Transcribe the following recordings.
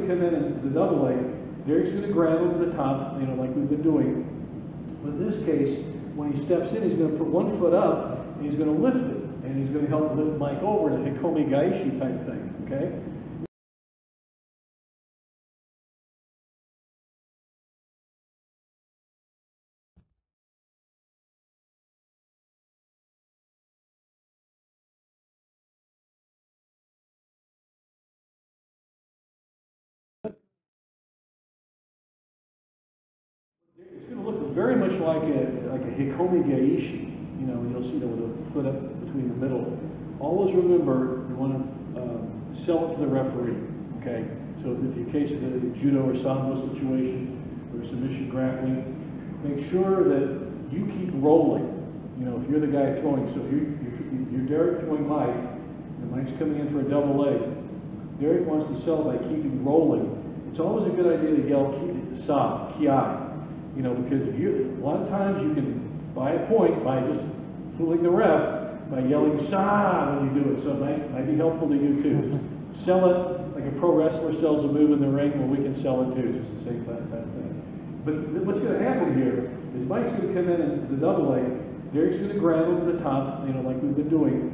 come in and the double leg. Derek's going to grab over the top, you know, like we've been doing. But in this case, when he steps in, he's going to put one foot up and he's going to lift it. And he's going to help lift Mike over in a Hikkomi Gaeshi type thing, okay? It's going to look very much like a Hikkomi Gaeshi. You know, you'll see that with a foot up between the middle. Always remember, you want to sell it to the referee, okay? So if in case of a judo or sambo situation or submission grappling, make sure that you keep rolling. You know, if you're the guy throwing, so you're Derek throwing Mike, and Mike's coming in for a double leg. Derek wants to sell by keeping rolling. It's always a good idea to yell "sa," "kiai," you know, because if a lot of times you can buy a point by just fooling the ref by yelling "sa" when you do it. So it might be helpful to you too. Just sell it like a pro wrestler sells a move in the ring. Well, we can sell it too, just the same kind of thing. But what's going to happen here is Mike's going to come in and the double leg. Derek's going to grab over the top, you know, like we've been doing.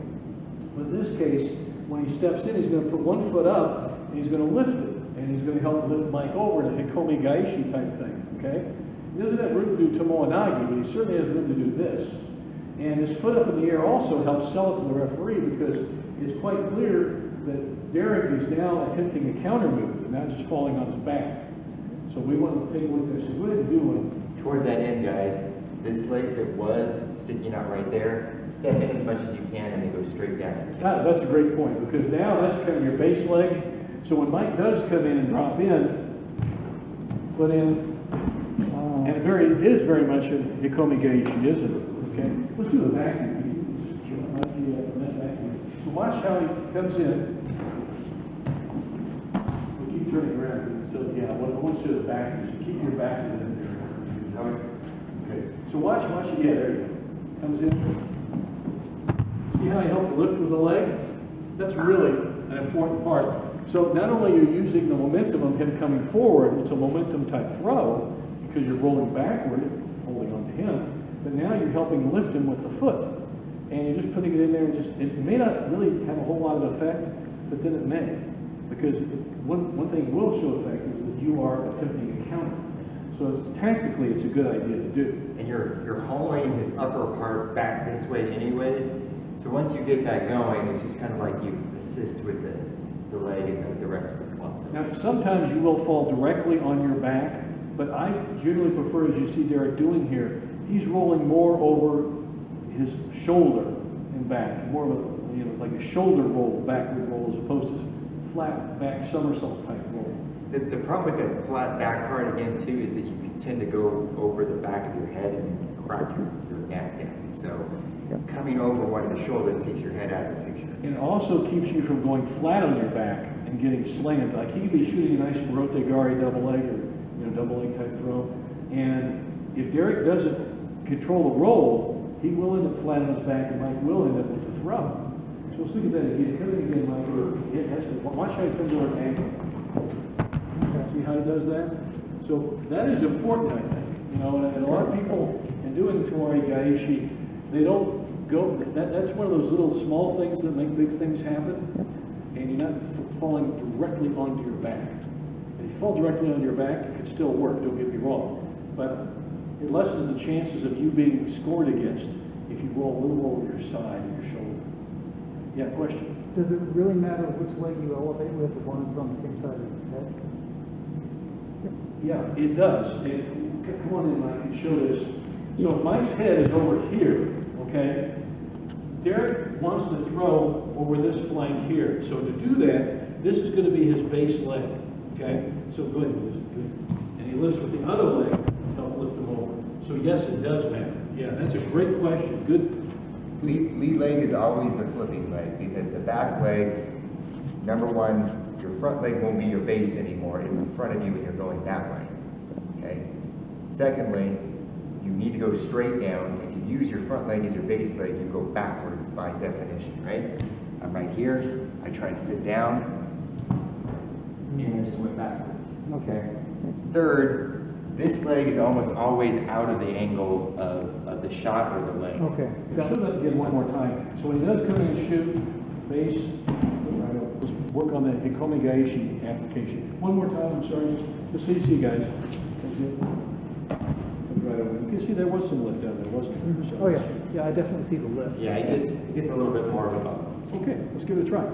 But in this case, when he steps in, he's going to put one foot up and he's going to lift it. And he's going to help lift Mike over in a Hikkomi Gaeshi type thing, okay? He doesn't have room to do tomoe-nagi, but he certainly has room to do this. And his foot up in the air also helps sell it to the referee because it's quite clear that Derek is now attempting a counter move and not just falling on his back. So we want to take a look at this. So go ahead and do one. Toward that end, guys, this leg that was sticking out right there, step in as much as you can and then go straight down. That's a great point because now that's kind of your base leg. So when Mike does come in and drop in, foot in, and it is very much a Hikkomi Gaeshi, isn't it? Okay, let's do the back view. So watch how he comes in. We'll keep turning around. So yeah, I want you to the back view. So keep your back view in there. Okay. So watch it. Yeah, there you go. Comes in. See how he helped lift with the leg? That's really an important part. So not only are you using the momentum of him coming forward, it's a momentum type throw because you're rolling backward, holding on to him, but now you're helping lift him with the foot. And you're just putting it in there and it may not really have a whole lot of effect, but then it may. Because one thing it will show effect is that you are attempting a counter. So tactically, it's a good idea to do. And you're hauling his upper part back this way anyways. So once you get that going, it's just kind of like you assist with the leg and the rest of the club. Now, sometimes you will fall directly on your back, but I generally prefer, as you see Derek doing here, he's rolling more over his shoulder and back, more of a, you know, like a shoulder roll, backward roll, as opposed to flat back somersault type roll. The problem with that flat back part again too is that you tend to go over the back of your head and crack your neck down. So coming over one of the shoulders takes your head out of the picture. And it also keeps you from going flat on your back and getting slammed. Like he could be shooting a nice Barote Gari double leg or double leg type throw. And if Derek doesn't control the roll, he will end up flat on his back and Mike will end up with the throw. So let's look at that again. Come in again, Mike. Watch how he comes over an angle. See how he does that? So that is important, I think. You know, and a lot of people in doing Tawara Gaeshi, they don't go, that's one of those little small things that make big things happen, and you're not falling directly onto your back. If you fall directly onto your back, it could still work, don't get me wrong, but it lessens the chances of you being scored against if you roll a little over your side or your shoulder. Yeah, question? Does it really matter which leg you elevate with as long as it's on the same side as his head? Yeah, it does. Come on in, Mike, and show this. So Mike's head is over here, okay? Derek wants to throw over this flank here. So to do that, this is going to be his base leg, okay? So go ahead and listen to it. And he lifts with the other leg to help lift him over. So yes, it does matter. Yeah, that's a great question. Good. Lead leg is always the flipping leg because the back leg, number one, your front leg won't be your base anymore. It's in front of you and you're going that way, okay? Secondly, you need to go straight down. If you use your front leg as your base leg, you go backwards by definition, right? I'm right here. I tried to sit down and I just went backwards. Okay. Third, this leg is almost always out of the angle of the shot or the leg. Okay. Show that again one more time. So when he does come in and shoot, base, right over. Let's work on the Hikkomi Gaeshi application. One more time, I'm sorry, just so you see, guys. That's it. Right over. You can see there was some lift down there, wasn't there? Oh, yeah. Yeah, I definitely see the lift. Yeah, it gets a little bit more of a bump. Okay, let's give it a try.